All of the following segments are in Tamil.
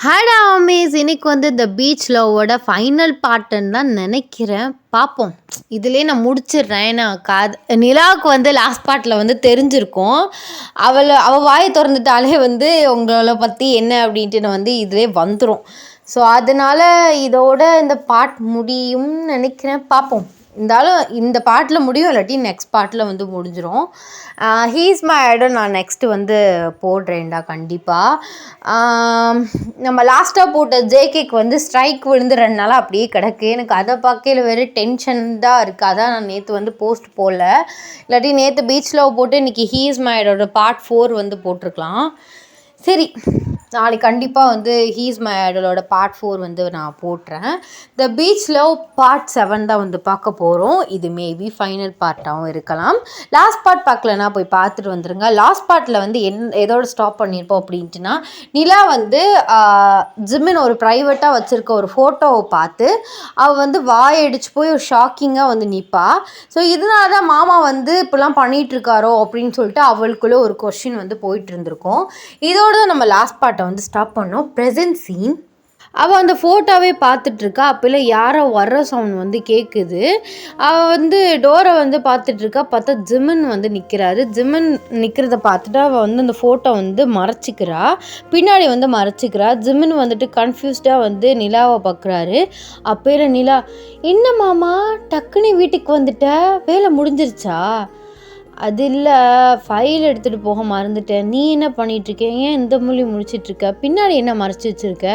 ஹாடா அமேஸ் இன்னைக்கு இந்த பீச் லவ்வோட ஃபைனல் பார்ட்டுன்னு தான் நினைக்கிறேன். பார்ப்போம். இதுலேயே நான் முடிச்சிடுறேன். ஏன்னா நிலாவுக்கு லாஸ்ட் பார்ட்டில் தெரிஞ்சிருக்கும். அவள் வாயை திறந்துட்டாலே உங்களை பற்றி என்ன அப்படின்ட்டு இதிலே வந்துடும். ஸோ அதனால் இதோட இந்த பார்ட் முடியும்னு நினைக்கிறேன். பார்ப்போம். இருந்தாலும் இந்த பார்ட்டில் முடியும், இல்லாட்டி நெக்ஸ்ட் பார்ட்டில் முடிஞ்சிடும். ஹீஸ் மை ஐடல் நான் நெக்ஸ்ட்டு போடுறேன்டா கண்டிப்பாக. நம்ம லாஸ்ட்டாக போட்ட ஜேகேக்கு ஸ்ட்ரைக் விழுந்து 2 நாளாக அப்படியே கிடக்கு. எனக்கு அதை பார்க்கையில் வேறு டென்ஷன் தான் இருக்குது. அதான் நான் நேற்று போஸ்ட் போடல. இல்லாட்டி நேற்று பீச்சில் போட்டு இன்றைக்கி ஹீஸ் மை ஐடலோட பார்ட் 4 போட்டிருக்கலாம். சரி, நாளைக்கு கண்டிப்பாக ஹீஸ் மை ஐடலோட பார்ட் 4 நான் போட்டுறேன். த பீச் லவ் பார்ட் 7 தான் பார்க்க போகிறோம். இது மேபி ஃபைனல் பார்ட்டாகவும் இருக்கலாம். லாஸ்ட் பார்ட் பார்க்கலன்னா போய் பார்த்துட்டு வந்துடுங்க. லாஸ்ட் பார்ட்டில் எதோட ஸ்டாப் பண்ணியிருப்போம் அப்படின்ட்டுனா, நிலா ஜிம்மின் ஒரு ப்ரைவேட்டாக வச்சுருக்க ஒரு ஃபோட்டோவை பார்த்து அவள் வாயடிச்சு போய் ஒரு ஷாக்கிங்காக நிற்பா. ஸோ இதனால தான் மாமா இப்படிலாம் பண்ணிகிட்ருக்காரோ அப்படின்னு சொல்லிட்டு அவளுக்குள்ளே ஒரு கொஷின் போயிட்டு இருந்திருக்கும். இதோட நம்ம லாஸ்ட் பார்ட்டை ஸ்டாப் பண்ணோம். Present scene. அவள் அந்த ஃபோட்டோவே பார்த்துட்ருக்கா. அப்போல்லாம் யாரோ வர்ற சவுண்ட் கேட்குது. அவள் டோரை பார்த்துட்ருக்கா. பார்த்தா ஜிம்மன் நிற்கிறாரு. ஜிம்மன் நிற்கிறத பார்த்துட்டு அவள் அந்த ஃபோட்டோ மறைச்சிக்கிறா. பின்னாடி மறைச்சிக்கிறா. ஜிம்மன் கன்ஃபியூஸ்டாக நிலாவை பார்க்குறாரு. அப்போல நிலா, என்ன மாமா டக்குன்னு வீட்டுக்கு வந்துட்ட, வேலை முடிஞ்சிருச்சா? அது இல்லை, ஃபைல் எடுத்துகிட்டு போக மறந்துட்டேன். நீ என்ன பண்ணிகிட்ருக்க? ஏன் இந்த மொழி முடிச்சிட்ருக்க? பின்னாடி என்ன மறைச்சி வச்சுருக்க?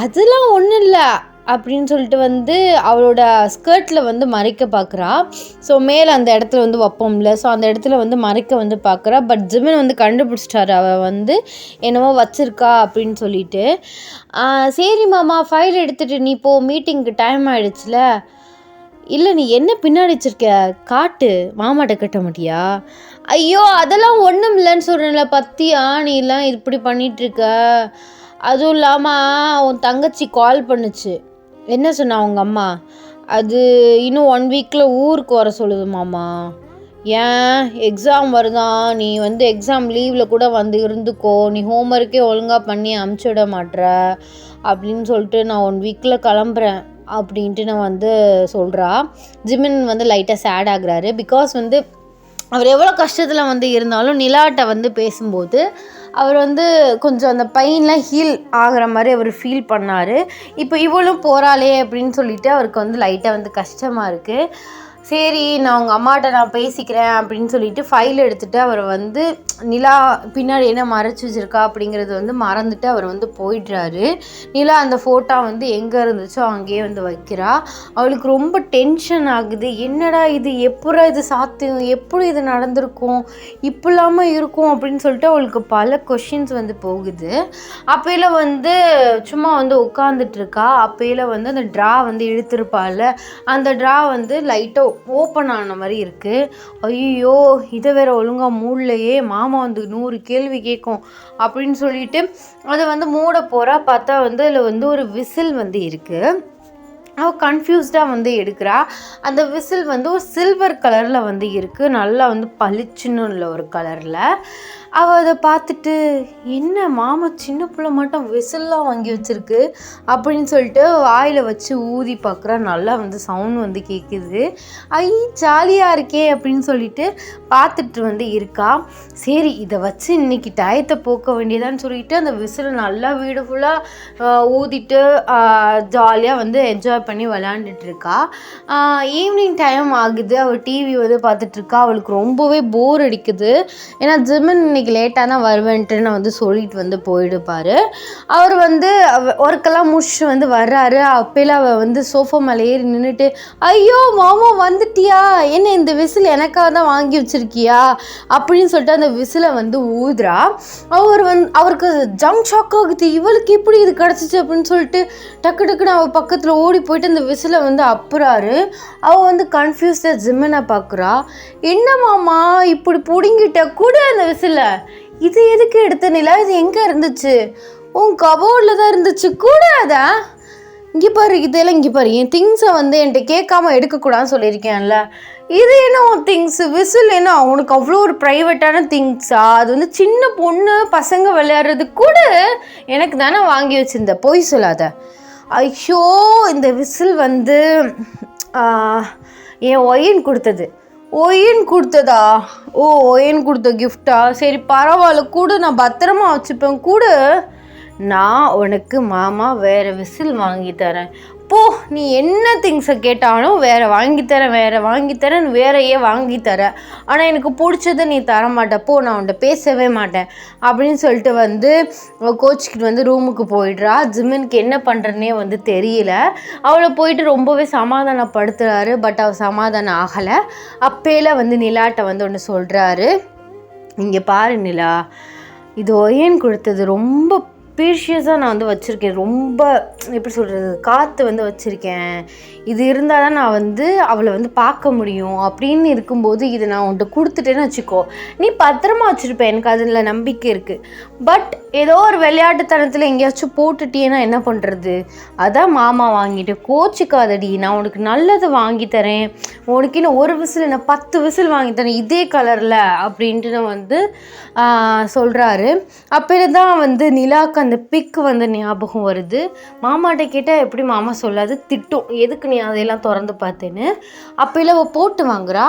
அதெல்லாம் ஒன்றும் இல்லை அப்படின்னு சொல்லிட்டு அவளோட ஸ்கர்ட்டில் மறைக்க பார்க்குறா. ஸோ மேலே அந்த இடத்துல வைப்போம்ல, ஸோ அந்த இடத்துல மறைக்க பார்க்குறா. பட் ஜிம்மன் கண்டுபிடிச்சிட்டாரு அவள் என்னவோ வச்சுருக்கா அப்படின்னு சொல்லிட்டு. சரி மாமா, ஃபைல் எடுத்துகிட்டு நீ போ, மீட்டிங்க்கு டைம் ஆகிடுச்சுல. இல்லை, நீ என்ன பின்னாடி வச்சிருக்க, காட்டு, மாமாட்ட கட்ட மாட்டியா? ஐயோ, அதெல்லாம் ஒன்றும் இல்லைன்னு சொல்கிறேன்ல பத்தியா, நீ எல்லாம் இப்படி பண்ணிகிட்ருக்க. அதுவும் இல்லாமல் உன் தங்கச்சி கால் பண்ணுச்சு. என்ன சொன்னா உங்கள் அம்மா? அது இன்னும் 1 வீக்கில் ஊருக்கு வர சொல்லுது மாமா. ஏன், எக்ஸாம் வருதான், நீ எக்ஸாம் லீவில் கூட இருந்துக்கோ, நீ ஹோம்ஒர்க்கே ஒழுங்காக பண்ணி அமுச்சிட மாட்ற அப்படின்னு சொல்லிட்டு நான் 1 வீக்கில் கிளம்புறேன் அப்படின்ட்டு நான் சொல்கிறா. ஜிமின் லைட்டாக சேட் ஆகுறாரு. பிகாஸ் அவர் எவ்வளோ கஷ்டத்தில் இருந்தாலும் நிலாட்ட பேசும்போது அவர் கொஞ்சம் அந்த பெயின்லாம் ஹீல் ஆகிற மாதிரி அவர் ஃபீல் பண்ணார். இப்போ இவளும் போகிறாளே அப்படின்னு சொல்லிட்டு அவருக்கு லைட்டாக கஷ்டமாக இருக்குது. சரி, நான் உங்கள் அம்மாட்ட நான் பேசிக்கிறேன் அப்படின்னு சொல்லிட்டு ஃபைல் எடுத்துகிட்டு அவர் நிலா பின்னாடி என்ன மறைச்சி வச்சுருக்கா அப்படிங்கிறது மறந்துட்டு அவர் போயிடுறாரு. நிலா அந்த ஃபோட்டோ எங்கே இருந்துச்சோ அங்கேயே வைக்கிறா. அவளுக்கு ரொம்ப டென்ஷன் ஆகுது. என்னடா இது, எப்படா இது சாத்தியம், எப்படி இது நடந்திருக்கும், இப்படிலாமல் இருக்கும் அப்படின்னு சொல்லிட்டு அவளுக்கு பல கொஷின்ஸ் போகுது. அப்போயில் சும்மா உட்காந்துட்ருக்கா. அப்போயில் அந்த ட்ரா இழுத்துருப்பாள். அந்த ட்ரா லைட்டாக ஓப்பன் ஆன மாதிரி இருக்குது. ஐயோ, இதை வேற ஒழுங்காக மூடலையே, மாமா 100 கேள்வி கேட்கும் அப்படின்னு சொல்லிட்டு அதை மூட போகிறா. பார்த்தா அதில் ஒரு விசில் இருக்குது. அவள் கன்ஃபியூஸ்டாக எடுக்கிறா. அந்த விசில் ஒரு சில்வர் கலரில் இருக்குது. நல்லா பளிச்சுன்னு உள்ள ஒரு கலரில். அவள் அதை பார்த்துட்டு, என்ன மாமா சின்ன பிள்ளை மட்டும் விசில்லாம் வாங்கி வச்சுருக்கு அப்படின்னு சொல்லிட்டு வாயில் வச்சு ஊதி பார்க்குறா. நல்லா சவுண்ட் கேட்குது. ஐ, ஜாலியாக இருக்கே அப்படின்னு சொல்லிட்டு பார்த்துட்டு இருக்கா. சரி, இதை வச்சு இன்றைக்கி டயத்தை போக்க வேண்டியதான்னு சொல்லிட்டு அந்த விசில் நல்லா வீடு ஃபுல்லாக ஊதிட்டு ஜாலியாக என்ஜாய் பண்ணி விளையாண்டுட்டு இருக்கா. ஈவினிங் டைம் ஆகுது. அவள் டிவி பார்த்துட்ருக்கா. அவளுக்கு ரொம்பவே போர் அடிக்குது. ஏன்னா ஜிம்மன் இன்னைக்கு லேட்டாக தான் வருவேன்ட்டு நான் சொல்லிட்டு போயிடுப்பார். அவர் ஒர்க்கெல்லாம் முடிச்சுட்டு வர்றாரு. அப்போல அவள் சோஃபா மேலே ஏறி நின்றுட்டு, ஐயோ மாமா வந்துட்டியா, என்ன இந்த விசில் எனக்காக தான் வாங்கி வச்சுருக்கியா அப்படின்னு சொல்லிட்டு அந்த விசிலை ஊதுறா. அவருக்கு ஜங்க் ஷாக் ஆகுது. இவளுக்கு எப்படி இது கிடச்சிச்சு அப்படின்னு சொல்லிட்டு டக்குன்னு அவள் பக்கத்தில் ஓடி போயிட்டு அந்த விசிலை அப்புறாரு. அவள் கன்ஃபியூஸ்டாக ஜிம்மனை பார்க்குறா. என்ன மாமா இப்படி பிடுங்கிட்ட, கூட அந்த விசிலை, இது எதுக்கு எடுத்த நிலா, இது எங்கே இருந்துச்சு? உன் கபோர்டில் தான் இருந்துச்சு, கூட அதான் இங்கே பாரு, இதெல்லாம் இங்கே பாரு, என் திங்ஸை என்கிட்ட கேட்காம எடுக்கக்கூடாதுன்னு சொல்லியிருக்கேன்ல, இது என்ன திங்ஸ் விசில் என்ன அவனுக்கு அவ்வளோ ஒரு ப்ரைவேட்டான திங்ஸா? அது வந்து சின்ன பொண்ணு பசங்க விளையாடுறதுக்கு கூட எனக்கு தானே வாங்கி வச்சிருந்த, பொய் சொல்லாத. ஐயோ, இந்த விசில் வந்து என் ஒயின் கொடுத்தது. ஒயின் கொடுத்ததா? ஓ, ஒயின் கொடுத்த கிஃப்டா? சரி பரவாயில்ல, கூட நான் பத்திரமா வச்சுப்பேன். கூட நான் உனக்கு மாமா வேறு விசில் வாங்கி தரேன். போ, நீ என்ன திங்ஸை கேட்டாலும் வேறு வாங்கித்தரேன் வேறையே வாங்கித்தர, ஆனால் எனக்கு பிடிச்சதை நீ தரமாட்ட, போ, நான் உன்ட்ட பேசவே மாட்டேன் அப்படின்னு சொல்லிட்டு வந்து கோச்சிக்கிட்டு வந்து ரூமுக்கு போயிடுறா. ஜிமினுக்கு என்ன பண்ணுறதுனே வந்து தெரியல. அவளை போயிட்டு ரொம்பவே சமாதானப்படுத்துகிறாரு. பட் அவள் சமாதானம் ஆகலை. அப்பேல வந்து நிலாட்ட வந்து ஒன்று சொல்கிறாரு, இங்கே பாரு நிலா, இது ஒயன் கொடுத்தது ரொம்ப ப்ரீஷியஸாக நான் வந்து வச்சுருக்கேன். ரொம்ப எப்படி சொல்கிறது, காற்று வந்து வச்சுருக்கேன். இது இருந்தால் தான் நான் வந்து அவளை வந்து பார்க்க முடியும். அப்படின்னு இருக்கும்போது இதை நான் உன்ட்ட கொடுத்துட்டேன்னு வச்சுக்கோ, நீ பத்திரமா வச்சுருப்பேன். எனக்கு அதில் நம்பிக்கை இருக்குது. பட் ஏதோ ஒரு விளையாட்டுத்தனத்தில் எங்கேயாச்சும் போட்டுட்டியேன்னா என்ன பண்ணுறது? அதான் மாமா வாங்கிட்டு, கோச்சிக்காதடி, நான் உனக்கு நல்லது வாங்கி தரேன். உனக்கு இன்னும் ஒரு விசில் என்ன 10 விசில் வாங்கி தரேன் இதே கலரில் அப்படின்ட்டு வந்து சொல்கிறாரு. அப்போ தான் வந்து நிலாவுக்கு அந்த பிக்கு வந்து ஞாபகம் வருது. மாமாட்ட கேட்டால் எப்படி மாமா சொல்லாது, திட்டும், எதுக்கு நீ அதையெல்லாம் திறந்து பார்த்தேன்னு. அப்போல அவள் போட்டு வாங்குறா.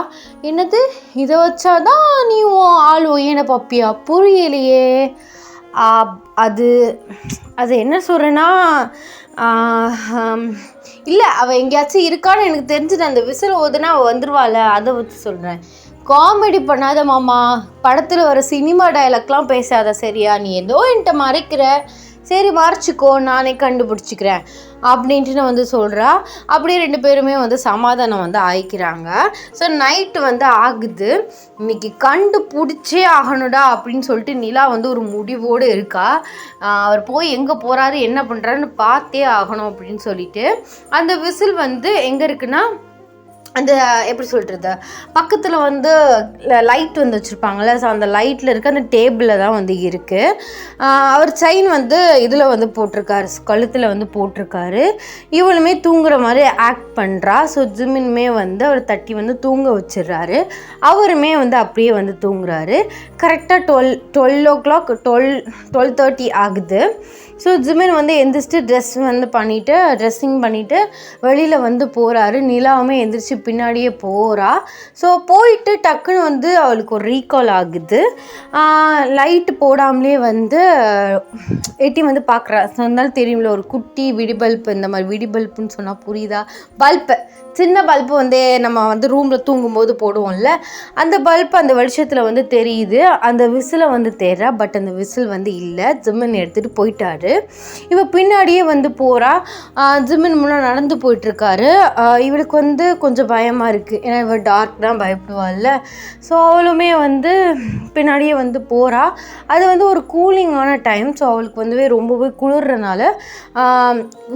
என்னது, இதை வச்சாதான் நீ உன் ஆள் ஒய்யனை பப்பியா? புரியலையே. அது அது என்ன சொல்கிறேன்னா, இல்லை அவள் எங்கேயாச்சும் இருக்கான்னு எனக்கு தெரிஞ்சுது. அந்த விசில் ஓதுனா அவள் வந்துடுவாள், அதை வச்சு சொல்கிறேன். காமெடி பண்ணாத மாமா, படத்தில் வர சினிமா டைலாக்லாம் பேசாத சரியா? நீ ஏதோ என்கிட்ட மறைக்கிற, சரி மறைச்சிக்கோ, நானே கண்டுபிடிச்சிக்கிறேன் அப்படின்ட்டு நான் வந்து சொல்கிறா. அப்படியே 2 பேருமே வந்து சமாதானம் வந்து ஆயிக்கிறாங்க. ஸோ நைட்டு வந்து ஆகுது. இன்னைக்கு கண்டுபிடிச்சே ஆகணுடா அப்படின்னு சொல்லிட்டு நிலா வந்து ஒரு முடிவோடு இருக்கா. அவர் போய் எங்கே போகிறாரு என்ன பண்ணுறாருன்னு பார்த்தே ஆகணும் அப்படின்னு சொல்லிட்டு. அந்த விசில் வந்து எங்கே இருக்குன்னா, அந்த எப்படி சொல்கிறது, பக்கத்தில் வந்து லைட் வந்து வச்சுருப்பாங்கள்ல, ஸோ அந்த லைட்டில் இருக்க அந்த டேபிளில் தான் வந்து இருக்குது. அவர் செயின் வந்து இதில் வந்து போட்டிருக்காரு, கழுத்தில் வந்து போட்டிருக்காரு. இவளுமே தூங்குற மாதிரி ஆக்ட் பண்ணுறா. ஸோ ஜிமின்மே வந்து அவர் தட்டி வந்து தூங்க வச்சிடுறாரு. அவருமே வந்து அப்படியே வந்து தூங்குறாரு. கரெக்டாக 12:30 ஆகுது. ஸோ ஜிமின் வந்து எந்திரிச்சிட்டு ட்ரெஸ்ஸிங் பண்ணிவிட்டு வெளியில் வந்து போகிறாரு. நிலாவுமே எந்திரிச்சு பின்னாடியே போகிறா. ஸோ போயிட்டு டக்குன்னு வந்து அவளுக்கு ஒரு ரீகால் ஆகுது. லைட்டு போடாமலே வந்து எட்டி வந்து பார்க்குறா. சொன்னாலும் தெரியும்ல, ஒரு குட்டி விடிபல்ப்பு, இந்த மாதிரி விடிபல்ப்புன்னு சொன்னால் புரியுதா, பல்ப்பு, சின்ன பல்ப்பு வந்து நம்ம வந்து ரூமில் தூங்கும்போது போடுவோம்ல, அந்த பல்ப்பு அந்த வெளிச்சத்தில் வந்து தெரியுது. அந்த விசிலை வந்து தேடுறா. பட் அந்த விசில் வந்து இல்லை. ஜிமின் எடுத்துகிட்டு போயிட்டாரு. இவ பின்னாடியே வந்து போகிறா. ஜிமின் முன்னாடி நடந்து போயிட்டுருக்காரு. இவளுக்கு வந்து கொஞ்சம் பயமாக இருக்குது, ஏன்னா இவள் டார்க் தான் பயப்படுவாள்ல. ஸோ அவளுமே வந்து பின்னாடியே வந்து போகிறா. அது வந்து ஒரு கூலிங்கான டைம். ஸோ அவளுக்கு வந்து ரொம்பவே குளிர்றனால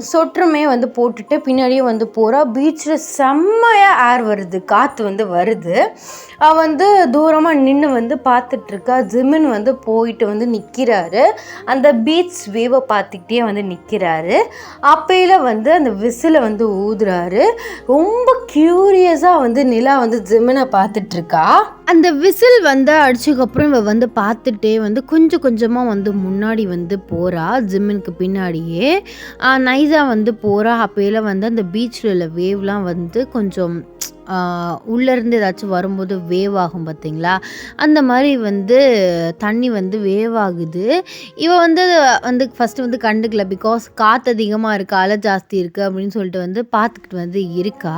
சொற்றுமே வந்து போட்டுட்டு பின்னாடியே வந்து போகிறா. பீச்சில் செம்மையாக ஏர் வருது, காற்று வந்து வருது. அவள் வந்து தூரமாக நின்று வந்து பார்த்துட்ருக்கா. ஜிமின் வந்து போயிட்டு வந்து நிற்கிறாரு. அந்த பீச் வேவை பார்த்துக்கிட்டே வந்து நிற்கிறாரு. அப்பையில் வந்து அந்த விசிலை வந்து ஊதுறாரு. ரொம்ப க்யூரியஸாக வந்து நிலா வந்து ஜிமினை பார்த்துட்ருக்கா. அந்த விசில் வந்து அடிச்சதுக்கப்புறம் இவள் வந்து பார்த்துட்டே வந்து கொஞ்சம் கொஞ்சமாக வந்து முன்னாடி வந்து போகிறா. ஜிம்மினுக்கு பின்னாடியே நைஸாக வந்து போகிறா. அப்பையில் வந்து அந்த பீச்சில் உள்ள வேவ்லாம் வந்து கொஞ்சம் உள்ளேருந்து ஏதாச்சும் வரும்போது வேவ் ஆகும் பார்த்தீங்களா, அந்த மாதிரி வந்து தண்ணி வந்து வேவ் ஆகுது. இவள் வந்து ஃபஸ்ட்டு வந்து கண்டுக்கல, பிகாஸ் காற்று அதிகமாக இருக்குது, அலை ஜாஸ்தி இருக்குது அப்படின்னு சொல்லிட்டு வந்து பார்த்துக்கிட்டு வந்து இருக்கா.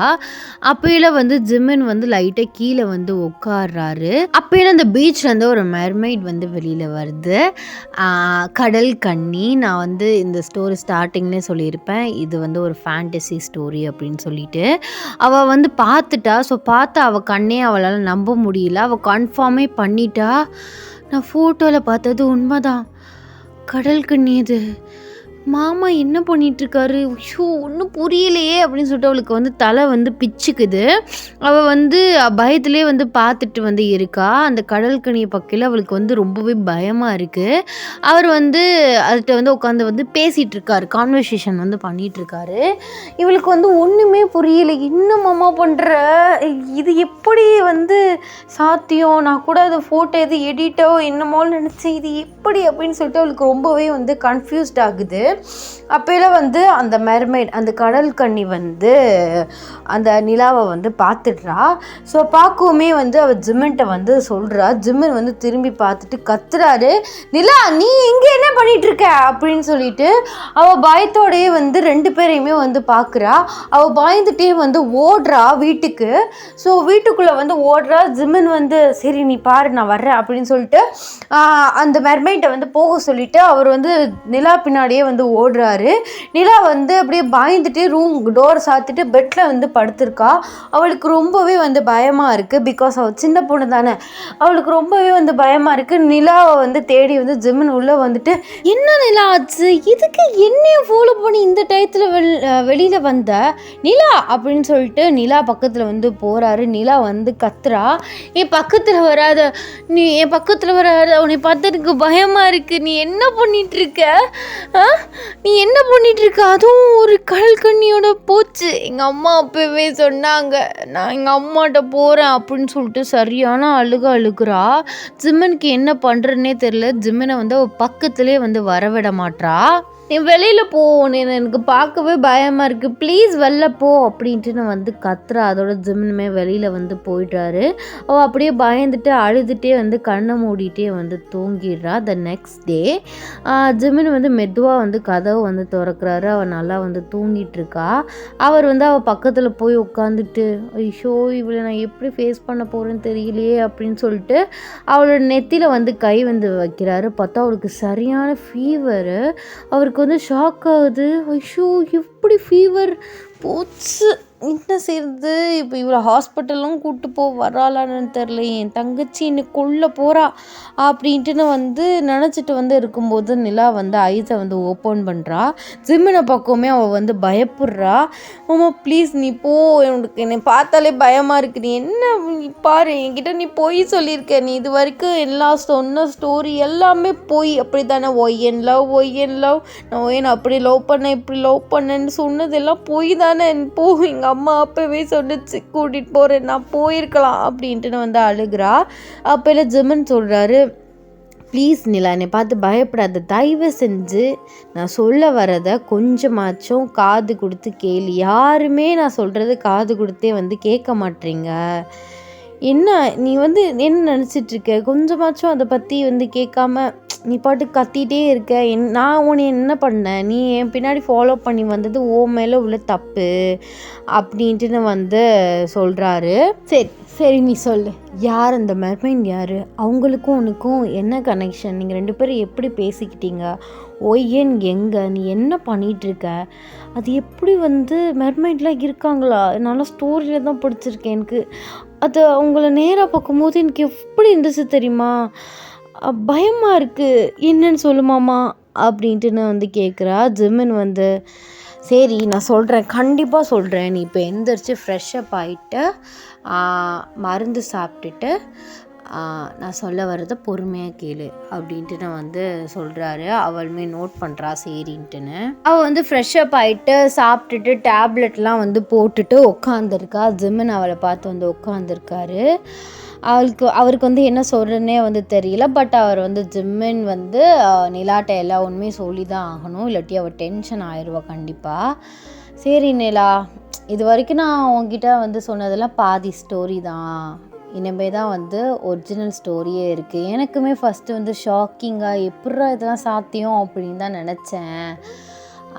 அப்பையில் வந்து ஜிமின் வந்து லைட்டாக கீழே வந்து உட்கார்றாரு. அப்பையில் அந்த பீச்சில் வந்து ஒரு மெர்மெய்ட் வந்து வெளியில் வருது, கடல் கன்னி. நான் வந்து இந்த ஸ்டோரி ஸ்டார்டிங்லேயே சொல்லியிருப்பேன், இது வந்து ஒரு ஃபேண்டசி ஸ்டோரி அப்படின்னு சொல்லிட்டு. அவள் வந்து பார்த்துட்டா. ஸோ பார்த்து அவள் கண்ணே அவளால் நம்ப முடியல. அவள் கன்ஃபார்மே பண்ணிட்டா, நான் ஃபோட்டோவில் பார்த்தது உண்மைதான், கடல் கன்னி இது, மாமா என்ன பண்ணிகிட்ருக்காரு, ஐயோ ஒன்றும் புரியலையே அப்படின்னு சொல்லிட்டு அவளுக்கு வந்து தலை வந்து பிச்சுக்குது. அவள் வந்து பயத்திலே வந்து பார்த்துட்டு வந்து இருக்கா. அந்த கடல்கனி பக்கையில் அவளுக்கு வந்து ரொம்பவே பயமாக இருக்குது. அவர் வந்து அதுகிட்ட வந்து உட்காந்து வந்து பேசிகிட்டு இருக்காரு, கான்வர்சேஷன் வந்து பண்ணிகிட்ருக்காரு. இவளுக்கு வந்து ஒன்றுமே புரியலை. என்ன மாமா பண்ணுற, இது எப்படி வந்து சாத்தியம், நான் கூட அதை ஃபோட்டோ எது எடிட்டோ என்னமோன்னு நினச்சேன், இது எப்படி அப்படின்னு சொல்லிட்டு அவளுக்கு ரொம்பவே வந்து கன்ஃபியூஸ்ட் ஆகுது. அப்போலாம் வந்து அந்த மெர்மைட், அந்த கடல் கன்னி வந்து அந்த நிலாவை வந்து பார்த்துடுறா. ஸோ பார்க்கவுமே வந்து அவள் ஜிம்மன்ட்ட வந்து சொல்கிறா. ஜிம்மன் வந்து திரும்பி பார்த்துட்டு கத்துறாரு, நிலா நீ இங்கே என்ன பண்ணிகிட்ருக்க அப்படின்னு சொல்லிட்டு. அவள் பயத்தோடையே வந்து 2 பேரையுமே வந்து பார்க்குறா. அவள் பயந்துட்டே வந்து ஓடுறா வீட்டுக்கு. ஸோ வீட்டுக்குள்ளே வந்து ஓடுறா. ஜிம்மன் வந்து சரி நீ பாரு நான் வர்றேன் அப்படின்னு சொல்லிட்டு அந்த மெர்மைட்டை வந்து போக சொல்லிவிட்டு அவர் வந்து நிலா பின்னாடியே வந்து ஓடுறாரு. நிலா வந்து அப்படியே பயந்துட்டு ரூம் டோர் சாத்திட்டு பெட்டில் வந்து படுத்திருக்கா. அவளுக்கு ரொம்பவே வந்து பயமாக இருக்குது. பிகாஸ் அவள் சின்ன பொண்ணு தானே, அவளுக்கு ரொம்பவே வந்து பயமாக இருக்குது. நிலாவை வந்து தேடி வந்து ஜிம்மன் உள்ளே வந்துட்டு, என்ன நிலா ஆச்சு, இதுக்கு என்னைய ஃபாலோ பண்ணி இந்த டயத்தில் வெளியில் வந்த நிலா அப்படின்னு சொல்லிட்டு நிலா பக்கத்தில் வந்து போகிறாரு. நிலா வந்து கத்துறா, என் பக்கத்தில் வராத, நீ என் பக்கத்தில் வராத, உன்னை பார்த்து எனக்கு பயமாக இருக்குது, நீ என்ன பண்ணிகிட்ருக்க, நீ என்ன பண்ணிகிட்ருக்க, அதுவும் ஒரு கடல் கண்ணியோட போச்சு, எங்கள் அம்மா அப்பவே சொன்னாங்க, நான் எங்கள் அம்மாட்ட போகிறேன் அப்படின்னு சொல்லிட்டு சரியான அழுகுறா. ஜிம்மனுக்கு என்ன பண்ணுறதுனே தெரில. ஜிம்மனை வந்து அவள் பக்கத்துலேயே வந்து வரவிட மாட்றா. நீ வெளியில் போ, எனக்கு பார்க்கவே பயமாக இருக்குது, ப்ளீஸ் வெளில போ அப்படின்ட்டு நான் வந்து கத்துறா. அதோட ஜிம்னுமே வெளியில் வந்து போயிட்டாரு. அவள் அப்படியே பயந்துட்டு அழுதுகிட்டே வந்து கண்ணை மூடிட்டே வந்து தூங்கிடுறா. த நெக்ஸ்ட் டே ஜிமின் வந்து மெதுவாக வந்து கதவை வந்து திறக்கிறாரு. அவள் நல்லா வந்து தூங்கிட்டுருக்கா. அவர் வந்து அவள் பக்கத்தில் போய் உட்காந்துட்டு, ஐயோ இவளை நான் எப்படி ஃபேஸ் பண்ண போகிறேன்னு தெரியலையே அப்படின்னு சொல்லிட்டு அவளோட நெத்தியில் வந்து கை வந்து வைக்கிறாரு. பார்த்தா அவளுக்கு சரியான ஃபீவரு. அவருக்கு வந்து ஷாக் ஆகுது. ஐயோ எப்படி ஃபீவர் போச்சு, என்ன செய்யுது, இப்போ இவளை ஹாஸ்பிட்டலும் கூப்பிட்டு வராளான்னு தெரில, என் தங்கச்சி என்னை கொல்ல போகிறா அப்படின்ட்டுன்னு வந்து நினச்சிட்டு வந்து இருக்கும்போது நிலா வந்து ஐஸை வந்து ஓப்பன் பண்ணுறா. ஜிம்மினை பக்கமே அவள் வந்து பயப்படுறா. அம்மா ப்ளீஸ் நீ போ, உனக்கு என்னை பார்த்தாலே பயமாக இருக்குது, நீ என்ன நீ பாரு, என்கிட்ட நீ பொய் சொல்லியிருக்க, நீ இது வரைக்கும் எல்லாம் சொன்ன ஸ்டோரி எல்லாமே பொய், அப்படி தானே, ஒய் அண்ட் லவ் நான் அப்படி லவ் பண்ணேன் இப்படி லவ் பண்ணேன்னு சொன்னதெல்லாம் பொய் தானே, போ, எங்கள் அம்மா அப்போவே சொன்னிச்சு கூட்டிகிட்டு போகிறேன், நான் போயிருக்கலாம் அப்படின்ட்டு வந்து அழுகிறா. அப்போல ஜிம்மன் சொல்கிறாரு, ப்ளீஸ் நிலா என்னை பார்த்து பயப்படாத, தயவு செஞ்சு நான் சொல்ல வரதை கொஞ்சமாச்சும் காது கொடுத்து கேளு, யாருமே நான் சொல்கிறது காது கொடுத்தே வந்து கேட்க மாட்டீங்க, என்ன நீ வந்து என்ன நினச்சிட்ருக்க, கொஞ்சமாச்சும் அதை பற்றி வந்து கேட்காம நீ பாட்டு கத்திகிட்டே இருக்க, நான் உன்னை என்ன பண்ணேன், நீ என் பின்னாடி ஃபாலோ பண்ணி வந்தது ஓ மேலே உள்ள தப்பு அப்படின்ட்டு வந்து சொல்கிறாரு. சரி நீ சொல்லு, யார் அந்த மெர்மைன், யார், அவங்களுக்கும் உனக்கும் என்ன கனெக்ஷன், நீங்கள் 2 பேரும் எப்படி பேசிக்கிட்டீங்க, ஒய்யன் எங்கே, நீ என்ன பண்ணிகிட்ருக்க, அது எப்படி வந்து மெர்மைன்லாம் இருக்காங்களா, என்னால் ஸ்டோரியில் தான் படிச்சிருக்கேன், எனக்கு அது அவங்கள நேராக பார்க்கும்போது எனக்கு எப்படி இருந்துச்சு தெரியுமா, பயமாக இருக்குது, என்னன்னு சொல்லுமாமா அப்படின்ட்டு வந்து கேட்குறா. ஜிம்மின் வந்து சரி நான் சொல்கிறேன், கண்டிப்பாக சொல்கிறேன், நீ இப்போ எந்திரிச்சு ஃப்ரெஷ்ஷப் ஆகிட்டு மருந்து சாப்பிட்டுட்டு நான் சொல்ல வர்றதை பொறுமையாக கேளு அப்படின்ட்டு நான் வந்து சொல்கிறாரு. அவளுமே நோட் பண்ணுறா சரின்ட்டுன்னு. அவள் வந்து ஃப்ரெஷ்ஷப் ஆகிட்டு சாப்பிட்டுட்டு டேப்லெட்லாம் வந்து போட்டுட்டு உட்காந்துருக்கா. ஜிம்மின் அவளை பார்த்து வந்து உட்காந்துருக்காரு. அவருக்கு வந்து என்ன சொல்கிறதுனே வந்து தெரியல. பட் அவர் வந்து ஜிம்மின் வந்து நிலாட்ட எல்லா உண்மையும் சொல்லி தான் ஆகணும், இல்லாட்டி அவள் டென்ஷன் ஆயிடுவா கண்டிப்பாக. சரி நிலா, இது வரைக்கும் நான் உங்ககிட்ட வந்து சொன்னதெல்லாம் பாதி ஸ்டோரி தான், இனிமே தான் வந்து ஒரிஜினல் ஸ்டோரியே இருக்குது. எனக்குமே ஃபஸ்ட்டு வந்து ஷாக்கிங்காக எப்பட்றா இதெல்லாம் சாத்தியம் அப்படின்னு தான் நினச்சேன்,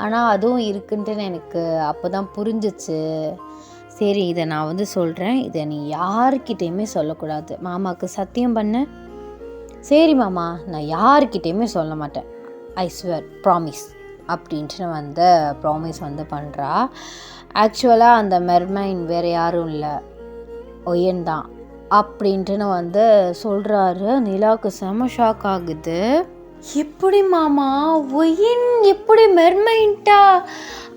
ஆனால் அதுவும் இருக்குன்ட்டு எனக்கு அப்போ தான் புரிஞ்சிச்சு. சரி இதை நான் வந்து சொல்கிறேன், இதை நீ யார்கிட்டையுமே சொல்லக்கூடாது, மாமாவுக்கு சத்தியம் பண்ண. சரி மாமா, நான் யார்கிட்டையுமே சொல்ல மாட்டேன், ஐ ஸ்வேர், ப்ராமிஸ் அப்படின்ட்டு வந்து ப்ராமிஸ் வந்து பண்ணுறா. ஆக்சுவலாக அந்த மெர்மைன் வேறு யாரும் இல்லை, ஒயன் தான் அப்படின்ட்டுன்னு வந்து சொல்கிறாரு. நிலாவுக்கு செம ஷாக் ஆகுது. எப்படி மாமா ஒயின் எப்படி மெர்மைண்டா?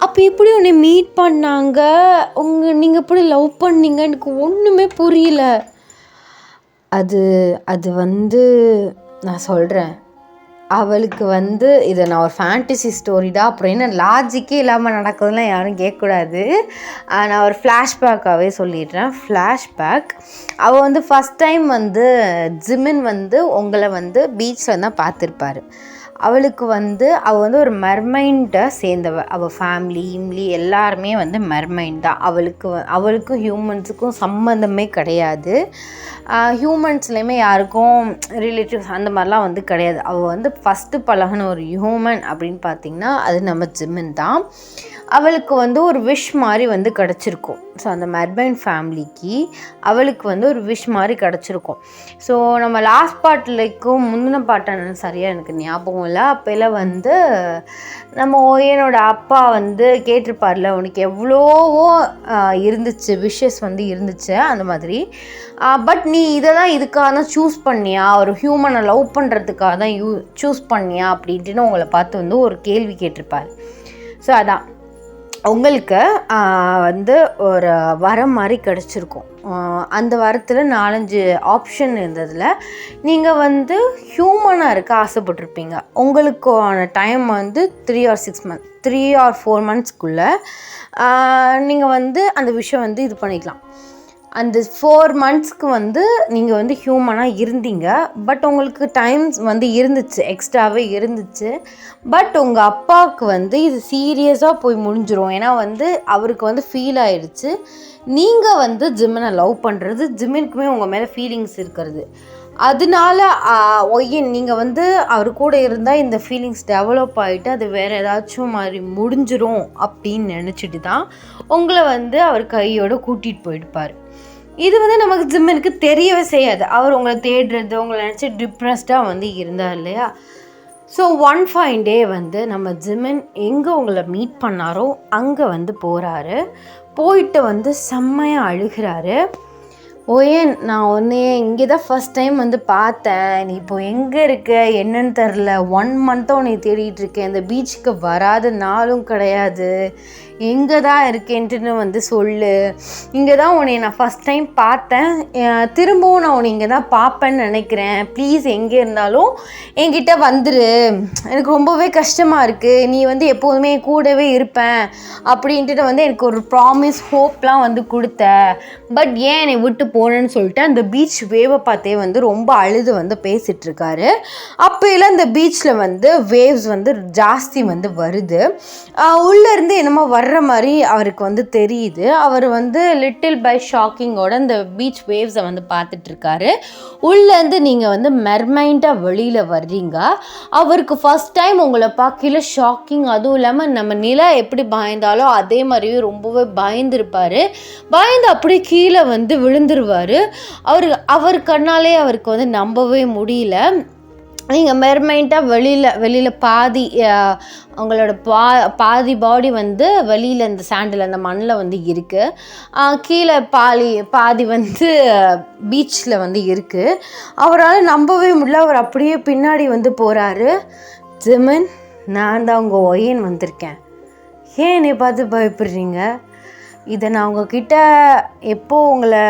அப்போ எப்படி உன்னை மீட் பண்ணாங்க? நீங்கள் எப்படி லவ் பண்ணீங்க? எனக்கு ஒன்றுமே புரியல. அது அது வந்து நான் சொல்கிறேன். அவளுக்கு வந்து இதை நான் ஒரு ஃபேண்டசி ஸ்டோரி தான் அப்படின்னு லாஜிக்கே இல்லாமல் நடக்குதுலாம் யாரும் கேட்கக்கூடாது. நான் ஒரு ஃப்ளாஷ்பேக்காகவே சொல்லிடுறேன். ஃப்ளாஷ்பேக், அவள் வந்து ஃபஸ்ட் டைம் வந்து ஜிமின் வந்து உங்களை வந்து பீச்சில் தான் பார்த்துருப்பாரு. அவளுக்கு வந்து அவள் வந்து ஒரு மெர்மைண்டை சேர்ந்தவ. அவள் ஃபேமிலி எல்லாருமே வந்து மெர்மைண்ட் தான். அவளுக்கும் ஹியூமன்ஸுக்கும் சம்மந்தமே கிடையாது. ஹியூமன்ஸ்லேயுமே யாருக்கும் ரிலேட்டிவ்ஸ் அந்த மாதிரிலாம் வந்து கிடையாது. அவள் வந்து ஃபஸ்ட்டு பழகின ஒரு ஹியூமன் அப்படின்னு பார்த்திங்கன்னா அது நம்ம ஜிமின் தான். அவளுக்கு வந்து ஒரு விஷ் மாதிரி வந்து கிடச்சிருக்கும். ஸோ அந்த மெர்மைண்ட் ஃபேமிலிக்கு அவளுக்கு வந்து ஒரு விஷ் மாதிரி கிடச்சிருக்கும். ஸோ நம்ம லாஸ்ட் பார்ட்லைக்கும் முந்தின பாட்டான சரியாக எனக்கு ஞாபகம் இல்லை. அப்போல்லாம் வந்து நம்ம ஓயனோட அப்பா வந்து கேட்டிருப்பார்ல, உனக்கு எவ்வளோவோ இருந்துச்சு, விஷஸ் வந்து இருந்துச்சு அந்த மாதிரி. பட் நீ இதை தான் இதுக்காக தான் சூஸ் பண்ணியா, ஒரு ஹியூமனை லவ் பண்ணுறதுக்காக தான் சூஸ் பண்ணியா அப்படின்ட்டுன்னு உங்களை பார்த்து வந்து ஒரு கேள்வி கேட்டிருப்பார். ஸோ அதான் உங்களுக்கு வந்து ஒரு வரம் மாதிரி கிடச்சிருக்கும். அந்த வரத்தில் 4-5 ஆப்ஷன் இருந்ததில் நீங்கள் வந்து ஹியூமனாக இருக்க ஆசைப்பட்டிருப்பீங்க. உங்களுக்கான டைம் வந்து 3 or 4 monthsக்குள்ளே நீங்கள் வந்து அந்த விஷயம் வந்து இது பண்ணிக்கலாம். அந்த 4 monthsக்கு வந்து நீங்கள் வந்து ஹியூமனாக இருந்தீங்க. பட் உங்களுக்கு டைம்ஸ் வந்து இருந்துச்சு, எக்ஸ்ட்ராவே இருந்துச்சு. பட் உங்கள் அப்பாவுக்கு வந்து இது சீரியஸாக போய் முடிஞ்சிடும். ஏன்னா வந்து அவருக்கு வந்து ஃபீல் ஆயிடுச்சு நீங்கள் வந்து ஜிமினை லவ் பண்ணுறது, ஜிமினுக்குமே உங்கள் மேலே ஃபீலிங்ஸ் இருக்கிறது. அதனால ஒய்யன் நீங்கள் வந்து அவர் கூட இருந்தால் இந்த ஃபீலிங்ஸ் டெவலப் ஆகிட்டு அது வேறு ஏதாச்சும் மாதிரி முடிஞ்சிடும் அப்படின்னு நினச்சிட்டு தான் உங்களை வந்து அவர் கையோடு கூட்டிகிட்டு போயிடுப்பார். இது வந்து நமக்கு ஜிமினுக்கு தெரியவே செய்யாது. அவர் உங்களை தேடுறது, உங்களை நினச்சி டிப்ரெஸ்டாக வந்து இருந்தார் இல்லையா. ஸோ one fine day வந்து நம்ம ஜிமின் எங்கே உங்களை மீட் பண்ணாரோ அங்கே வந்து போகிறாரு. போயிட்டு வந்து செம்மையாக அழுகிறாரு. ஓயன், நான் உன்னையே இங்கே தான் ஃபஸ்ட் டைம் வந்து பார்த்தேன், நீ இப்போ எங்கே இருக்க என்னன்னு தெரில, 1 month உன்னை தேடிட்டு இருக்கேன், இந்த பீச்சுக்கு வராத நாளும் கிடையாது, எங்கே தான் இருக்கேன்ட்டுன்னு வந்து சொல்லு, இங்கே தான் உன்னை நான் ஃபஸ்ட் டைம் பார்த்தேன், திரும்பவும் நான் உன்னை இங்கே தான் பார்ப்பேன்னு நினைக்கிறேன், ப்ளீஸ் எங்கே இருந்தாலும் என்கிட்ட வந்துரு, எனக்கு ரொம்பவே கஷ்டமாக இருக்குது, நீ வந்து எப்போதுமே கூடவே இருப்பேன் அப்படின்ட்டு வந்து எனக்கு ஒரு ப்ராமிஸ் ஹோப்லாம் வந்து கொடுத்த, பட் ஏன் என்னை விட்டு போனேன்னு சொல்லிட்டு அந்த பீச் வேவை பார்த்தே வந்து ரொம்ப அழுது வந்து பேசிகிட்டு இருக்காரு. அப்போலாம் இந்த பீச்சில் வந்து வேவ்ஸ் வந்து ஜாஸ்தி வந்து வருது. உள்ளேருந்து என்னமோ வர்ற மாதிரி அவருக்கு வந்து தெரியுது. அவர் வந்து லிட்டில் பை ஷாக்கிங்கோட இந்த பீச் வேவ்ஸை வந்து பார்த்துட்ருக்காரு. உள்ளேருந்து நீங்கள் வந்து மெர்மைண்டாக வெளியில் வர்றீங்க. அவருக்கு ஃபஸ்ட் டைம் உங்களை பார்க்கல ஷாக்கிங். அதுவும் இல்லாமல் நம்ம நிலா எப்படி பயந்தாலோ அதே மாதிரியே ரொம்பவே பயந்துருப்பார். பயந்து அப்படியே கீழே வந்து விழுந்துருவார். அவர் கண்ணாலே அவருக்கு வந்து நம்பவே முடியல. நீங்கள் மெர்மைண்டாக வெளியில் பாதி அவங்களோட பாதி பாடி வந்து வெளியில் இந்த சாண்டில் அந்த மண்ணில் வந்து இருக்குது, கீழே பாதி வந்து பீச்சில் வந்து இருக்குது. அவரால் நம்பவே முடியல. அவர் அப்படியே பின்னாடி வந்து போகிறாரு. ஜிமின், நான் தான் உங்கள் ஒயன் வந்திருக்கேன், ஏன் என்னை பார்த்து பயப்படுறீங்க? இதை நான் உங்ககிட்ட எப்போ உங்களை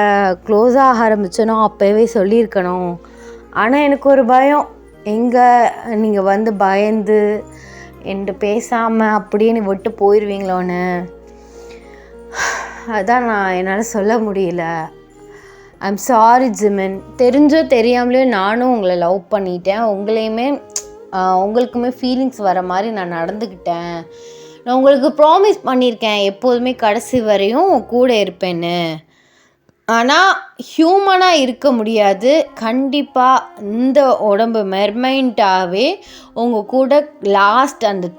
க்ளோஸாக ஆரம்பித்தனோ அப்போவே சொல்லியிருக்கணும். ஆனால் எனக்கு ஒரு பயம், எங்கே நீங்கள் வந்து பயந்து என்கிட்ட பேசாமல் அப்படியே நீ விட்டு போயிடுவீங்களோன்னு. அதான் நான் என்னால் சொல்ல முடியல. ஐம் சாரி ஜிமின், தெரிஞ்சோ தெரியாமலையோ நானும் உங்களை லவ் பண்ணிட்டேன், உங்களுக்குமே ஃபீலிங்ஸ் வர மாதிரி நான் நடந்துக்கிட்டேன். நான் உங்களுக்கு ப்ராமிஸ் பண்ணியிருக்கேன் எப்போதுமே கடைசி வரையும் கூட இருப்பேன்னு. ஆனால் ஹியூமனாக இருக்க முடியாது. கண்டிப்பாக இந்த உடம்பு மெர்மைண்டாகவே உங்கள் கூட லாஸ்ட் அந்த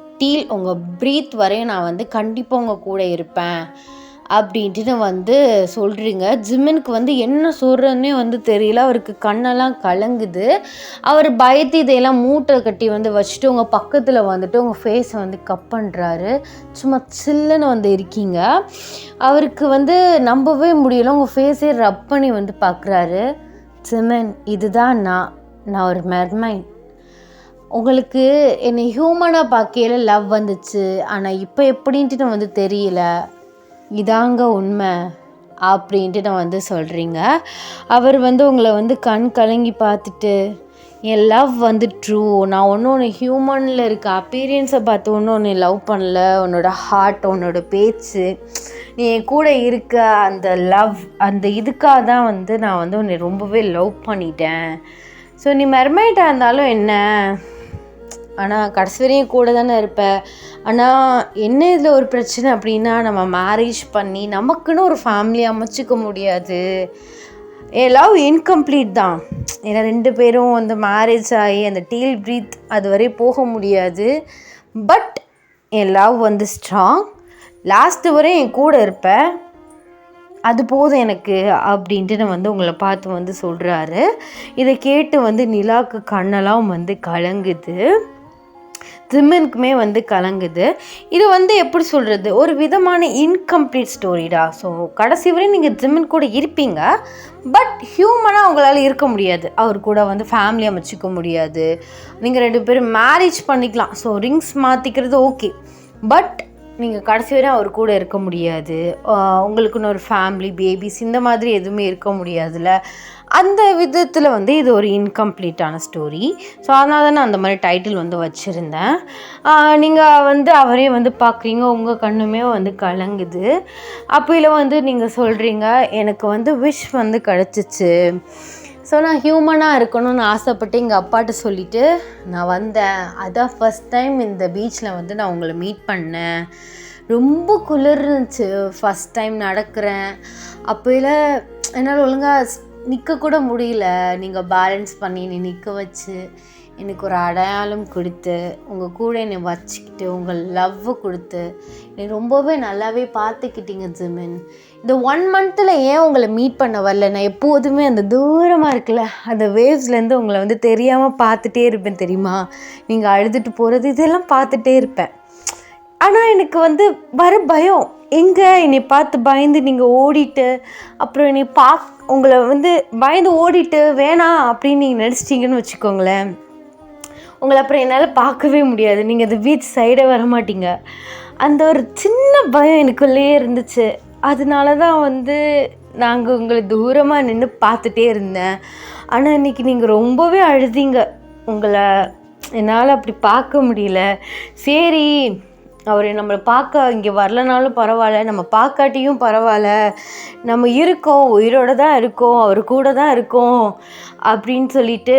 உங்கள் ப்ரீத் வரையும் நான் வந்து கண்டிப்பாக உங்கள் கூட இருப்பேன் அப்படின்ட்டு வந்து சொல்கிறீங்க. ஜிமினுக்கு வந்து என்ன சொல்கிறதுனே வந்து தெரியல. அவருக்கு கண்ணெல்லாம் கலங்குது. அவர் பயத்து இதையெல்லாம் மூட்டை கட்டி வந்து வச்சுட்டு உங்கள் பக்கத்தில் வந்துட்டு உங்கள் ஃபேஸை வந்து கப் பண்ணுறாரு. சும்மா சில்லுன்னு வந்து இருக்கீங்க. அவருக்கு வந்து நம்பவே முடியல. உங்கள் ஃபேஸே ரப் பண்ணி வந்து பார்க்குறாரு. ஜிமின், இதுதான் நான் ஒரு மெர்மைன். உங்களுக்கு என்னை ஹியூமனாக பார்க்கையில லவ் வந்துச்சு, ஆனால் இப்போ எப்படின்ட்டு நான் வந்து தெரியல, இதாங்க உண்மை அப்படின்ட்டு நான் வந்து சொல்கிறீங்க. அவர் வந்து உங்களை வந்து கண் கலங்கி பார்த்துட்டு, என் லவ் வந்து ட்ரூ, நான் ஒன்று ஹியூமனில் இருக்க அப்பீரியன்ஸை பார்த்து ஒன்று லவ் பண்ணல, உன்னோட ஹார்ட், உன்னோட பேச்சு, நீ என் கூட இருக்க அந்த லவ், அந்த இதுக்காக தான் வந்து நான் வந்து உன்னை ரொம்பவே லவ் பண்ணிட்டேன். ஸோ நீ மெர்மைடாக இருந்தாலும் என்ன, ஆனால் கடைசி வரையும் கூட தானே இருப்பேன். ஆனால் என்ன இதில் ஒரு பிரச்சனை அப்படின்னா, நம்ம மேரேஜ் பண்ணி நமக்குன்னு ஒரு ஃபேமிலி அமைச்சிக்க முடியாது. என் லவ் இன்கம்ப்ளீட் தான். ஏன்னா 2 பேரும் வந்து மேரேஜ் ஆகி அந்த டீல் ப்ரீத் அது வரை போக முடியாது. பட் என் லவ் வந்து ஸ்ட்ராங், லாஸ்ட்டு வரை என் கூட இருப்பேன், அது போதும் எனக்கு அப்படின்ட்டு நான் வந்து உங்களை பார்த்து வந்து சொல்கிறாரு. இதை கேட்டு வந்து நிலாவுக்கு கண்ணெல்லாம் வந்து கலங்குது, ஜிமினுக்குமே வந்து கலங்குது. இது வந்து எப்படி சொல்கிறது, ஒரு விதமான இன்கம்ப்ளீட் ஸ்டோரிடா. ஸோ கடைசி வரை நீங்கள் ஜிமின் கூட இருப்பீங்க, பட் ஹியூமனாக அவங்களால இருக்க முடியாது. அவர் கூட வந்து ஃபேமிலி அமைச்சிக்க முடியாது. நீங்கள் 2 பேரும் மேரேஜ் பண்ணிக்கலாம், ஸோ ரிங்ஸ் மாற்றிக்கிறது ஓகே, பட் நீங்கள் கடைசி வரை அவர் கூட இருக்க முடியாது. உங்களுக்குன்னு ஒரு ஃபேமிலி, பேபிஸ் இந்த மாதிரி எதுவுமே இருக்க முடியாதுல்ல. அந்த விதத்தில் வந்து இது ஒரு இன்கம்ப்ளீட்டான ஸ்டோரி. ஸோ அதனால தான் நான் அந்த மாதிரி டைட்டில் வந்து வச்சுருந்தேன். நீங்கள் வந்து அவரே வந்து பார்க்குறீங்க, உங்கள் கண்ணுமே வந்து கலங்குது. அப்போல வந்து நீங்கள் சொல்கிறீங்க, எனக்கு வந்து விஷ் வந்து கிடச்சிச்சு, ஸோ நான் ஹியூமனாக இருக்கணும்னு ஆசைப்பட்டு எங்கள் அப்பாட்ட சொல்லிவிட்டு நான் வந்தேன். அதான் ஃபஸ்ட் டைம் இந்த பீச்சில் வந்து நான் உங்களை மீட் பண்ணேன். ரொம்ப குளிர் இருந்துச்சு, ஃபஸ்ட் டைம் நடக்கிறேன். அப்போல என்னால் ஒழுங்காக நிற்கக்கூட முடியல. நீங்கள் பேலன்ஸ் பண்ணி என்னை நிற்க வச்சு எனக்கு ஒரு அடையாளம் கொடுத்து, உங்கள் கூட என்னை வச்சுக்கிட்டு, உங்கள் லவ்வை கொடுத்து என்னை ரொம்பவே நல்லாவே பார்த்துக்கிட்டீங்க ஜிமின். இந்த 1 மந்த்தில் ஏன் உங்களை மீட் பண்ண வரல, நான் எப்போதுமே அந்த தூரமாக இருக்குல்ல அந்த வேவ்ஸ்லேருந்து உங்களை வந்து தெரியாமல் பார்த்துட்டே இருப்பேன் தெரியுமா. நீங்கள் அழுதுட்டு போகிறது இதெல்லாம் பார்த்துட்டே இருப்பேன். ஆனால் எனக்கு வந்து வர பயம், எங்கே என்னை பார்த்து பயந்து நீங்கள் ஓடிட்டு, அப்புறம் என்னை உங்களை வந்து பயந்து ஓடிட்டு வேணாம் அப்படின்னு நீங்கள் நடிச்சிட்டிங்கன்னு வச்சுக்கோங்களேன், உங்களை அப்புறம் என்னால் பார்க்கவே முடியாது, நீங்கள் அந்த பீச் சைடே வர மாட்டீங்க. அந்த ஒரு சின்ன பயம் எனக்குள்ளேயே இருந்துச்சு. அதனால தான் வந்து நாங்கள் உங்களை தூரமாக நின்று பார்த்துட்டே இருந்தேன். ஆனால் இன்றைக்கி நீங்கள் ரொம்பவே அழுதிங்க, உங்களை என்னால் அப்படி பார்க்க முடியல. சரி, அவர் நம்மளை பார்க்க இங்கே வரலனாலும் பரவாயில்ல, நம்ம பார்க்காட்டியும் பரவாயில்ல, நம்ம இருக்கோம், உயிரோடு தான் இருக்கோம், அவர் கூட தான் இருக்கோம் அப்படின்னு சொல்லிட்டு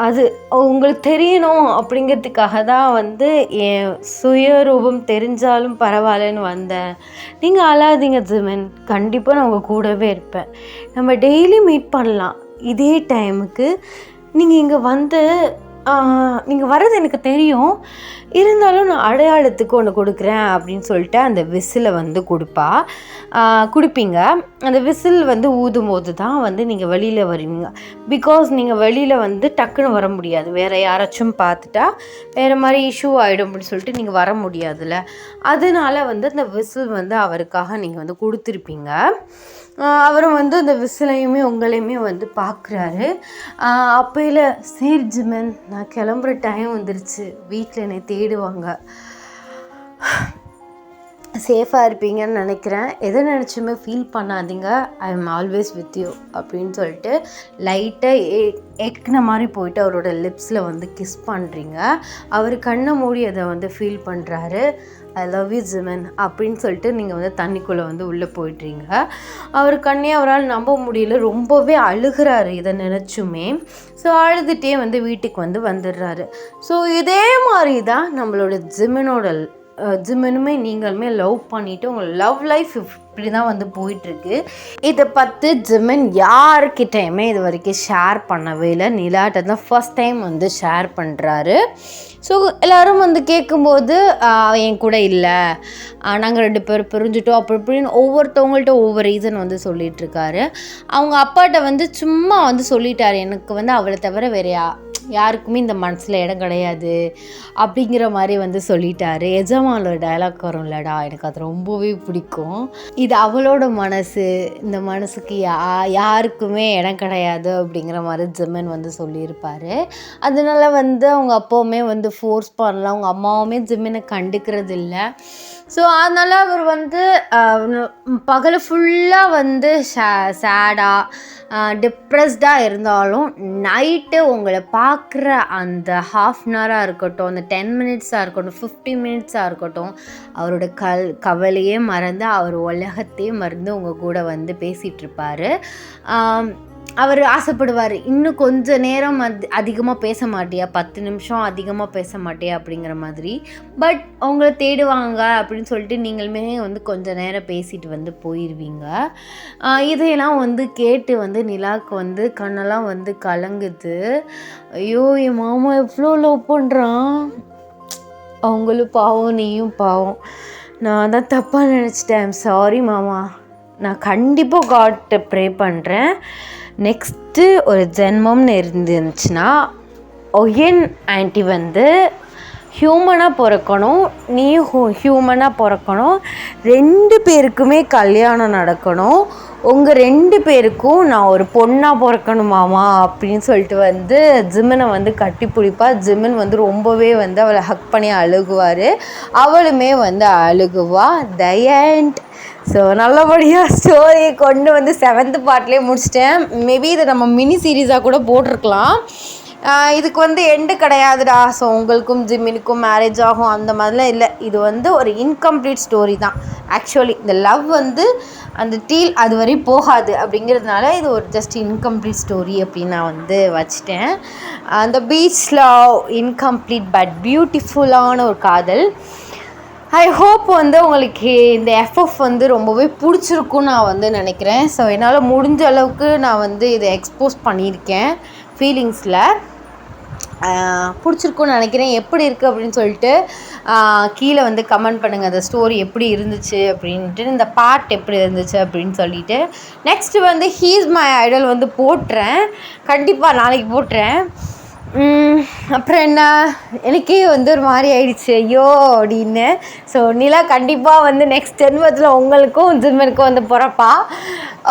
அது உங்களுக்கு தெரியணும் அப்படிங்கிறதுக்காக தான் வந்து என் சுயரூபம் தெரிஞ்சாலும் பரவாயில்லன்னு வந்தேன். நீங்கள் அழாதீங்க ஜிமின், கண்டிப்பாக நான் உங்கள் கூடவே இருப்பேன். நம்ம டெய்லி மீட் பண்ணலாம் இதே டைமுக்கு. நீங்கள் இங்கே வந்து நீங்கள் வர்றது எனக்கு தெரியும், இருந்தாலும் நான் அடையாளத்துக்கு ஒன்று கொடுக்குறேன் அப்படின்னு சொல்லிட்டு அந்த விசிலை வந்து கொடுப்பீங்க. அந்த விசில் வந்து ஊதும் போது தான் வந்து நீங்கள் வெளியில் வருவீங்க. பிகாஸ் நீங்கள் வெளியில் வந்து டக்குன்னு வர முடியாது, வேறு யாராச்சும் பார்த்துட்டா வேறு மாதிரி இஷ்யூ ஆகிடும் அப்படின்னு சொல்லிட்டு நீங்கள் வர முடியாதுல்ல. அதனால வந்து அந்த விசில் வந்து அவருக்காக நீங்கள் வந்து கொடுத்துருப்பீங்க. அவரும் வந்து அந்த விசிலையுமே உங்களையுமே வந்து பார்க்குறாரு. அப்போல சரி ஜிமின், நான் கிளம்புற டைம் வந்துருச்சு, வீட்டில் என்னை தேடுவாங்க, சேஃபாக இருப்பீங்கன்னு நினைக்கிறேன், எதை நினச்சுமே ஃபீல் பண்ணாதீங்க, I am always with you அப்படின்னு சொல்லிட்டு லைட்டாக எக்கின மாதிரி போயிட்டு அவரோட லிப்ஸில் வந்து கிஸ் பண்ணுறீங்க. அவர் கண்ணை மூடி அதை வந்து ஃபீல் பண்ணுறாரு. ஐ லவ் யூ ஜிமின் அப்படின்னு சொல்லிட்டு நீங்கள் வந்து தண்ணிக்குள்ளே வந்து உள்ளே போய்ட்றீங்க. அவர் கண்ணே அவரால் நம்ப முடியல, ரொம்பவே அழுகிறாரு இதை நினச்சுமே. ஸோ அழுதுகிட்டே வந்து வீட்டுக்கு வந்து வந்துடுறாரு. ஸோ இதே மாதிரி தான் நம்மளோட ஜிமினுமே நீங்களுமே லவ் பண்ணிவிட்டு உங்கள் லவ் லைஃப் இப்படி தான் வந்து போயிட்டுருக்கு. இதை பற்றி ஜிமின் யாருக்கிட்டையுமே இது வரைக்கும் ஷேர் பண்ணவே இல்லை, நிலாட்ட தான் ஃபர்ஸ்ட் டைம் வந்து ஷேர் பண்ணுறாரு. ஸோ எல்லோரும் வந்து கேட்கும்போது என் கூட இல்லை, நாங்கள் 2 பேரும் பிரிஞ்சுட்டோம் அப்படி இப்படின்னு ஒவ்வொருத்தவங்கள்ட்ட ஒவ்வொரு ரீசன் வந்து சொல்லிகிட்ருக்காரு. அவங்க அப்பாட்ட வந்து சும்மா வந்து சொல்லிட்டார், எனக்கு வந்து அவளை தவிர யாருக்குமே இந்த மனசில் இடம் கிடையாது அப்படிங்கிற மாதிரி வந்து சொல்லிட்டாரு. எஜமானோட டைலாக் வரும்லடா, எனக்கு அது ரொம்பவே பிடிக்கும். இது அவளோட மனசு, இந்த மனசுக்கு யாருக்குமே இடம் கிடையாது அப்படிங்கிற மாதிரி ஜிமின் வந்து சொல்லியிருப்பார். அதனால வந்து அவங்க அப்பாவுமே வந்து ஃபோர்ஸ் பண்ணல, அவங்க அம்மாவுமே ஜிமினை கண்டுக்கிறது இல்லை. ஸோ அதனால் அவர் வந்து பகல் ஃபுல்லாக வந்து சேடாக டிப்ரெஸ்டாக இருந்தாலும் நைட்டு உங்களை பார்க்குற அந்த ஹாஃப்னவராக இருக்கட்டும், அந்த 10 மினிட்ஸாக இருக்கட்டும், 50 மினிட்ஸாக இருக்கட்டும், அவரோட கவலையே மறந்து, அவர் உலகத்தையே மறந்து உங்கள் கூட வந்து பேசிகிட்ருப்பார். அவர் ஆசைப்படுவார், இன்னும் கொஞ்சம் நேரம் அதிகமாக பேச மாட்டியா, 10 நிமிஷம் அதிகமாக பேச மாட்டியா அப்படிங்கிற மாதிரி. பட் அவங்கள தேடுவாங்க அப்படின்னு சொல்லிட்டு நீங்களுமே வந்து கொஞ்சம் நேரம் பேசிட்டு வந்து போயிடுவீங்க. இதையெல்லாம் வந்து கேட்டு வந்து நிலாவுக்கு வந்து கண்ணெல்லாம் வந்து கலங்குது. ஐயோ, என் மாமா எவ்வளோ லவ் பண்ணுறான், அவங்களும் பாவம், நீயும் பாவம். நான் தான் தப்பாக நினச்சிட்டேன். சாரி மாமா. நான் கண்டிப்பாக காட்டை ப்ரே பண்ணுறேன். நெக்ஸ்ட்டு ஒரு ஜென்மம்னு இருந்துச்சுன்னா ஒயன் ஆன்ட்டி வந்து ஹியூமனாக பிறக்கணும், நீயும் ஹியூமனாக பிறக்கணும், 2 பேருக்குமே கல்யாணம் நடக்கணும், உங்கள் 2 பேருக்கும் நான் ஒரு பொண்ணாக பிறக்கணுமாமா அப்படின்னு சொல்லிட்டு வந்து ஜிமினை வந்து கட்டி பிடிப்பா. ஜிமின் வந்து ரொம்பவே வந்து அவளை ஹக் பண்ணி அழுகுவார், அவளுமே வந்து அழுகுவா. The end. ஸோ நல்லபடியாக ஸ்டோரியை கொண்டு வந்து 7th பார்ட்லேயே முடிச்சிட்டேன். மேபி இதை நம்ம மினி சீரீஸாக கூட போட்டிருக்கலாம். இதுக்கு வந்து எண்டு கிடையாதுடா, ஸோ உங்களுக்கும் ஜிமினுக்கும் மேரேஜ் ஆகும் அந்த மாதிரிலாம் இல்லை. இது வந்து ஒரு இன்கம்ப்ளீட் ஸ்டோரி தான். ஆக்சுவலி இந்த லவ் வந்து அந்த டீல் அது வரையும் போகாது அப்படிங்கிறதுனால இது ஒரு ஜஸ்ட் இன்கம்ப்ளீட் ஸ்டோரி அப்படின்னு நான் வந்து வச்சிட்டேன். அந்த பீச் லவ் இன்கம்ப்ளீட் பட் பியூட்டிஃபுல்லான ஒரு காதல். ஐ ஹோப் வந்து உங்களுக்கு இந்த எஃப்எஃப் வந்து ரொம்பவே பிடிச்சிருக்குன்னு நான் வந்து நினைக்கிறேன். ஸோ என்னால் முடிஞ்ச அளவுக்கு நான் வந்து இதை எக்ஸ்போஸ் பண்ணியிருக்கேன் ஃபீலிங்ஸில். பிடிச்சிருக்குன்னு நினைக்கிறேன். எப்படி இருக்குது அப்படின்னு சொல்லிட்டு கீழே வந்து கமெண்ட் பண்ணுங்கள், அந்த ஸ்டோரி எப்படி இருந்துச்சு அப்படின்ட்டு, இந்த பார்ட் எப்படி இருந்துச்சு அப்படின்னு சொல்லிட்டு. நெக்ஸ்ட்டு வந்து ஹீஸ் மை ஐடல் வந்து போட்டுறேன், கண்டிப்பாக நாளைக்கு போட்டுறேன். அப்புறம் என்ன, எனக்கே வந்து ஒரு மாதிரி ஆயிடுச்சு ஐயோ அப்படின்னு. ஸோ நிலா கண்டிப்பாக வந்து நெக்ஸ்ட் ஜென்மத்தில் உங்களுக்கும் ஜிம்மனுக்கும் வந்து பிறப்பா.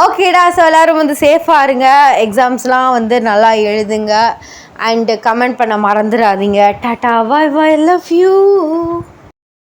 ஓகேடா. ஸோ எல்லோரும் வந்து சேஃபாக இருங்க, எக்ஸாம்ஸ்லாம் வந்து நல்லா எழுதுங்க, அண்டு கமெண்ட் பண்ண மறந்துடாதீங்க. Tata, bye bye, love you.